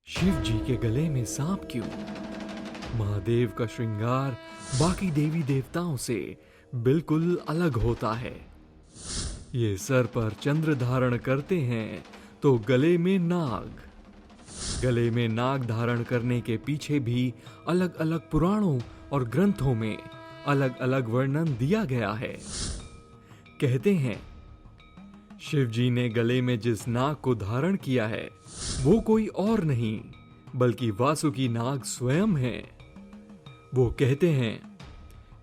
शिव जी के गले में सांप क्यों? महादेव का श्रृंगार बाकी देवी देवताओं से बिल्कुल अलग होता है। ये सर पर चंद्र धारण करते हैं तो गले में नाग। गले में नाग धारण करने के पीछे भी अलग अलग पुराणों और ग्रंथों में अलग अलग वर्णन दिया गया है। कहते हैं शिव जी ने गले में जिस नाग को धारण किया है वो कोई और नहीं बल्कि वासुकी नाग स्वयं है। वो कहते हैं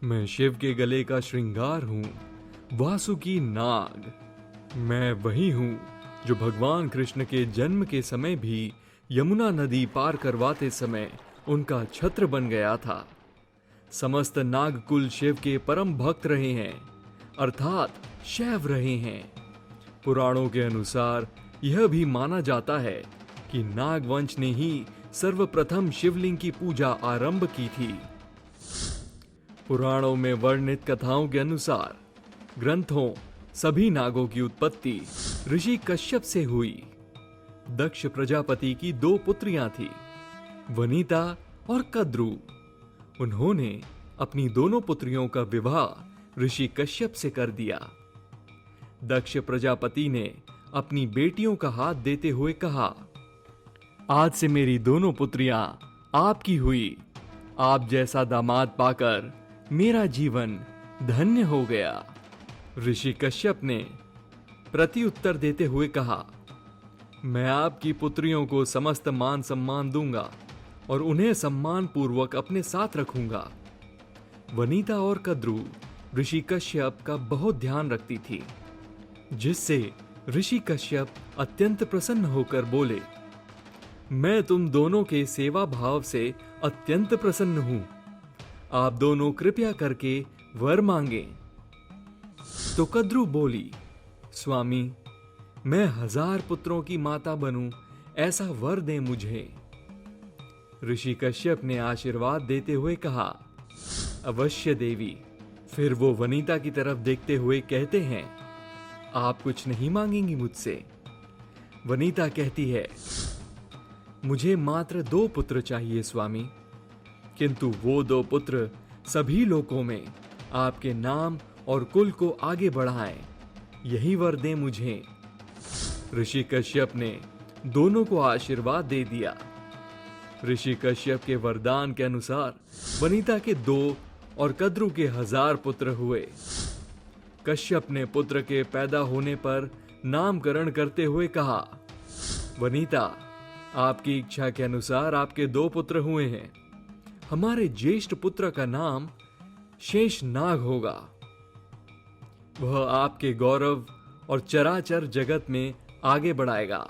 मैं शिव के गले का श्रृंगार हूं, वासुकी नाग। मैं वही हूं जो भगवान कृष्ण के जन्म के समय भी यमुना नदी पार करवाते समय उनका छत्र बन गया था। समस्त नाग कुल शिव के परम भक्त रहे हैं, अर्थात शैव रहे हैं। पुराणों के अनुसार यह भी माना जाता है कि नागवंश ने ही सर्वप्रथम शिवलिंग की पूजा आरंभ की थी। पुराणों में वर्णित कथाओं के अनुसार ग्रंथों सभी नागों की उत्पत्ति ऋषि कश्यप से हुई। दक्ष प्रजापति की 2 पुत्रियां थी, वनिता और कद्रु। उन्होंने अपनी दोनों पुत्रियों का विवाह ऋषि कश्यप से कर दिया। दक्ष प्रजापति ने अपनी बेटियों का हाथ देते हुए कहा, आज से मेरी दोनों पुत्रियां आपकी हुई। आप जैसा दामाद पाकर मेरा जीवन धन्य हो गया। ऋषि कश्यप ने प्रत्युत्तर देते हुए कहा, मैं आपकी पुत्रियों को समस्त मान सम्मान दूंगा और उन्हें सम्मान पूर्वक अपने साथ रखूंगा। वनिता और कद्रु ऋषि कश्यप का बहुत ध्यान रखती थी, जिससे ऋषि कश्यप अत्यंत प्रसन्न होकर बोले, मैं तुम दोनों के सेवा भाव से अत्यंत प्रसन्न हूं। आप दोनों कृपया करके वर मांगे। तो कद्रु बोली, स्वामी, मैं 1000 पुत्रों की माता बनूं ऐसा वर दें मुझे। ऋषि कश्यप ने आशीर्वाद देते हुए कहा, अवश्य देवी। फिर वो वनिता की तरफ देखते हुए कहते हैं, आप कुछ नहीं मांगेंगी मुझसे? वनिता कहती है, मुझे मात्र 2 पुत्र चाहिए स्वामी, किंतु वो 2 पुत्र सभी लोकों में आपके नाम और कुल को आगे बढ़ाएं, यही वर दें मुझे। ऋषि कश्यप ने दोनों को आशीर्वाद दे दिया। ऋषि कश्यप के वरदान के अनुसार वनिता के 2 और कद्रु के 1000 पुत्र हुए। कश्यप ने पुत्र के पैदा होने पर नामकरण करते हुए कहा, वनिता, आपकी इच्छा के अनुसार आपके 2 पुत्र हुए हैं। हमारे ज्येष्ठ पुत्र का नाम शेषनाग होगा। वह आपके गौरव और चराचर जगत में आगे बढ़ाएगा।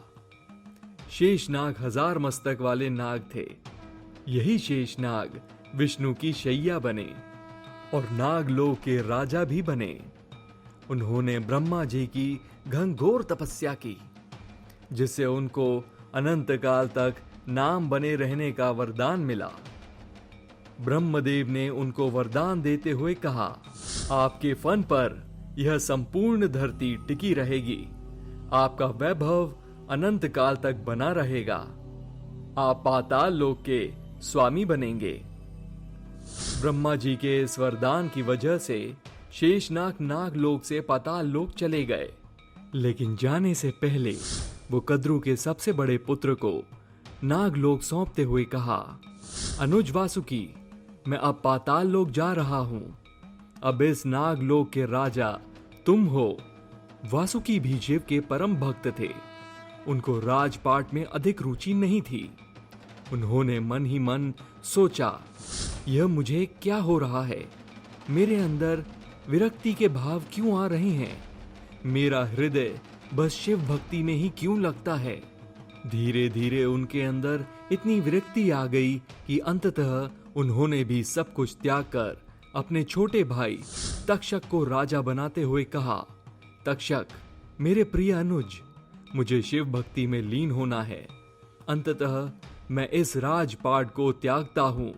शेषनाग 1000 मस्तक वाले नाग थे। यही शेषनाग विष्णु की शैया बने और नागलोक के राजा भी बने। उन्होंने ब्रह्मा जी की घनघोर तपस्या की, जिससे उनको अनंत काल तक नाम बने रहने का वरदान मिला। ब्रह्मदेव ने उनको वरदान देते हुए कहा, आपके फन पर यह संपूर्ण धरती टिकी रहेगी। आपका वैभव अनंत काल तक बना रहेगा। आप पाताल लोक के स्वामी बनेंगे। ब्रह्मा जी के इस वरदान की वजह से शेषनाग नागलोक से पाताल लोक चले गए, लेकिन जाने से पहले वो कद्रु के सबसे बड़े पुत्र को नागलोक सौंपते हुए कहा, अनुज वासुकी, मैं अब पाताल लोक जा रहा हूं। अब इस नागलोक के राजा तुम हो। वासुकी भी शिव के परम भक्त थे। उनको राजपाट में अधिक रुचि नहीं थी। उन्होंने मन ही मन सोचा, यह मुझे क्या हो रहा है? मेरे अंदर विरक्ति के भाव क्यों आ रहे हैं? मेरा हृदय बस शिव भक्ति में ही क्यों लगता है? धीरे धीरे उनके अंदर इतनी विरक्ति आ गई कि अंततः उन्होंने भी सब कुछ त्याग कर अपने छोटे भाई तक्षक को राजा बनाते हुए कहा, तक्षक, मेरे प्रिय अनुज, मुझे शिव भक्ति में लीन होना है। अंततः मैं इस राजपाट को त्यागता हूं।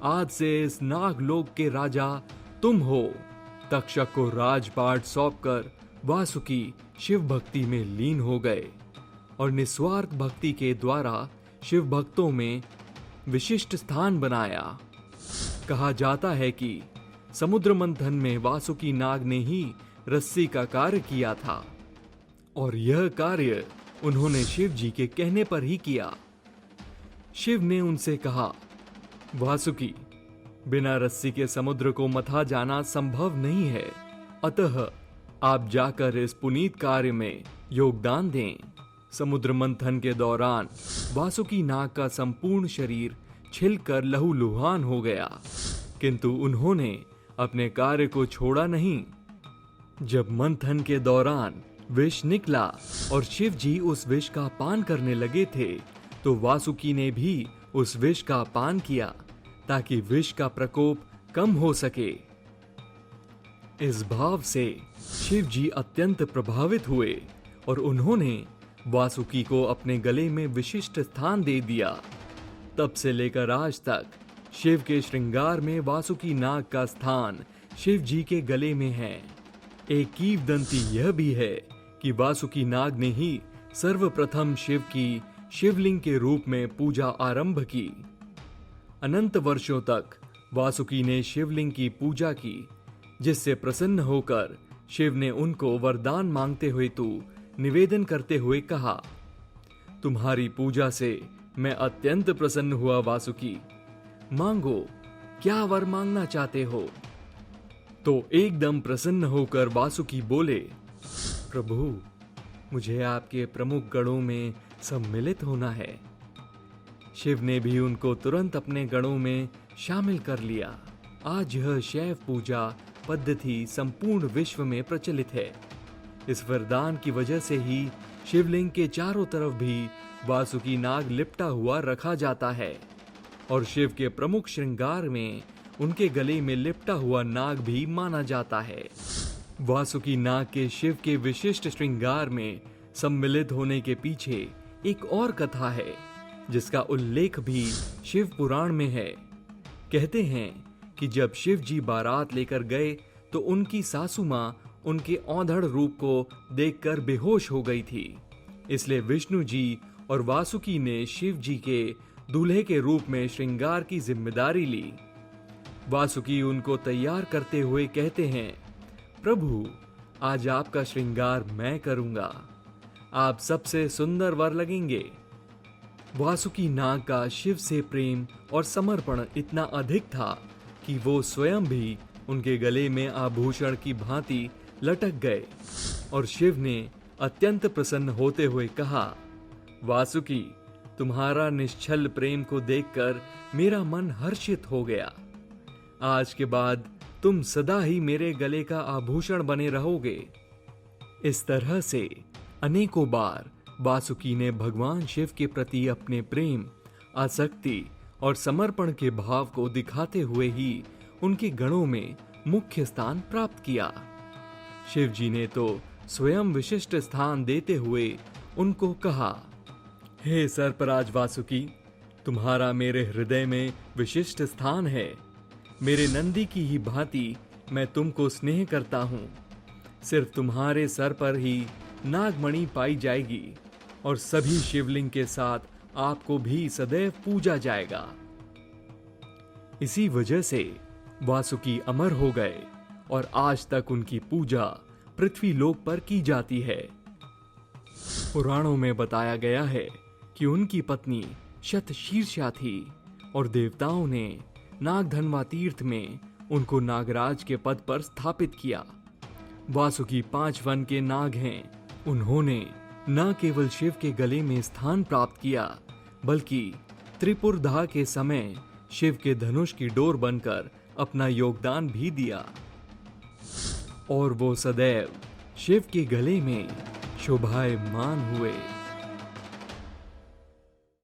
आज से इस नागलोक के राजा तुम हो। तक्षक को राजपाट सौंपकर वासुकी शिव भक्ति में लीन हो गए और निस्वार्थ भक्ति के द्वारा शिव भक्तों में विशिष्ट स्थान बनाया। कहा जाता है कि समुद्र मंथन में वासुकी नाग ने ही रस्सी का कार्य किया था और यह कार्य उन्होंने शिव जी के कहने पर ही किया। शिव ने उनसे कहा, वासुकी, बिना रस्सी के समुद्र को मथा जाना संभव नहीं है, अतः आप जाकर इस पुनीत कार्य में योगदान दें। समुद्र मंथन के दौरान वासुकी नाग का संपूर्ण शरीर छिलकर लहूलुहान हो गया, किंतु उन्होंने अपने कार्य को छोड़ा नहीं। जब मंथन के दौरान विष निकला और शिव जी उस विष का पान करने लगे थे, तो वासुकी ने भी उस विष का पान किया ताकि विष का प्रकोप कम हो सके। इस भाव से शिव जी अत्यंत प्रभावित हुए और उन्होंने वासुकी को अपने गले में विशिष्ट स्थान दे दिया। तब से लेकर आज तक शिव के श्रृंगार में वासुकी नाग का स्थान शिव जी के गले में है। एक किंवदंती यह भी है कि वासुकी नाग ने ही सर्वप्रथम शिव की शिवलिंग के रूप में पूजा आरंभ की। अनंत वर्षों तक वासुकी ने शिवलिंग की पूजा की, जिससे प्रसन्न होकर शिव ने उनको वरदान मांगते हुए निवेदन करते हुए कहा, तुम्हारी पूजा से मैं अत्यंत प्रसन्न हुआ वासुकी, मांगो, क्या वर मांगना चाहते हो? तो एकदम प्रसन्न होकर वासुकी बोले, प्रभु, मुझे आपके प्रमुख गणों में सम्मिलित होना है। शिव ने भी उनको तुरंत अपने गणों में शामिल कर लिया। आज यह शैव पूजा पद्धति संपूर्ण विश्व में प्रचलित है। इस वरदान की वजह से ही शिवलिंग के चारों तरफ भी वासुकी नाग लिपटा हुआ रखा जाता है और शिव के प्रमुख श्रृंगार में उनके गले में लिपटा हुआ नाग भी माना जाता है। वासुकी नाग के शिव के विशिष्ट श्रृंगार में सम्मिलित होने के पीछे एक और कथा है, जिसका उल्लेख भी शिव पुराण में है। कहते हैं कि जब शिव जी बारात लेकर गए तो उनकी सासू मां उनके औंधड़ रूप को देखकर बेहोश हो गई थी। इसलिए विष्णु जी और वासुकी ने शिव जी के दूल्हे के रूप में श्रृंगार की जिम्मेदारी ली। वासुकी उनको तैयार करते हुए कहते हैं, प्रभु, आज आपका श्रृंगार मैं करूंगा, आप सबसे सुंदर वर लगेंगे। वासुकी नाग का शिव से प्रेम और समर्पण इतना अधिक था कि वो स्वयं भी उनके गले में आभूषण की भांति लटक गए और शिव ने अत्यंत प्रसन्न होते हुए कहा, वासुकी, तुम्हारा निश्चल प्रेम को देखकर मेरा मन हर्षित हो गया। आज के बाद तुम सदा ही मेरे गले का आभूषण बने रहोगे। इस तरह से अनेकों बार वासुकी ने भगवान शिव के प्रति अपने प्रेम, आसक्ति और समर्पण के भाव को दिखाते हुए ही उनके गणों में मुख्य स्थान प्राप्त किया। शिव जी ने तो स्वयं विशिष्ट स्थान देते हुए उनको कहा, हे सर्पराज वासुकी, तुम्हारा मेरे हृदय में विशिष्ट स्थान है। मेरे नंदी की ही भांति मैं तुमको स्नेह करता हूँ। सिर्फ तुम्हारे सर पर ही नागमणि पाई जाएगी और सभी शिवलिंग के साथ आपको भी सदैव पूजा जाएगा। इसी वजह से वासुकी अमर हो गए और आज तक उनकी पूजा पृथ्वी लोक पर की जाती है। पुराणों में बताया गया है कि उनकी पत्नी शतशीर्षा थी और देवताओं ने नागधनवा तीर्थ में उनको नागराज के पद पर स्थापित किया। वासुकी 5 वन के नाग हैं। उन्होंने न केवल शिव के गले में स्थान प्राप्त किया, बल्कि त्रिपुरधा के समय शिव के धनुष की डोर बनकर अपना योगदान भी दिया और वो सदैव शिव के गले में शोभायमान हुए।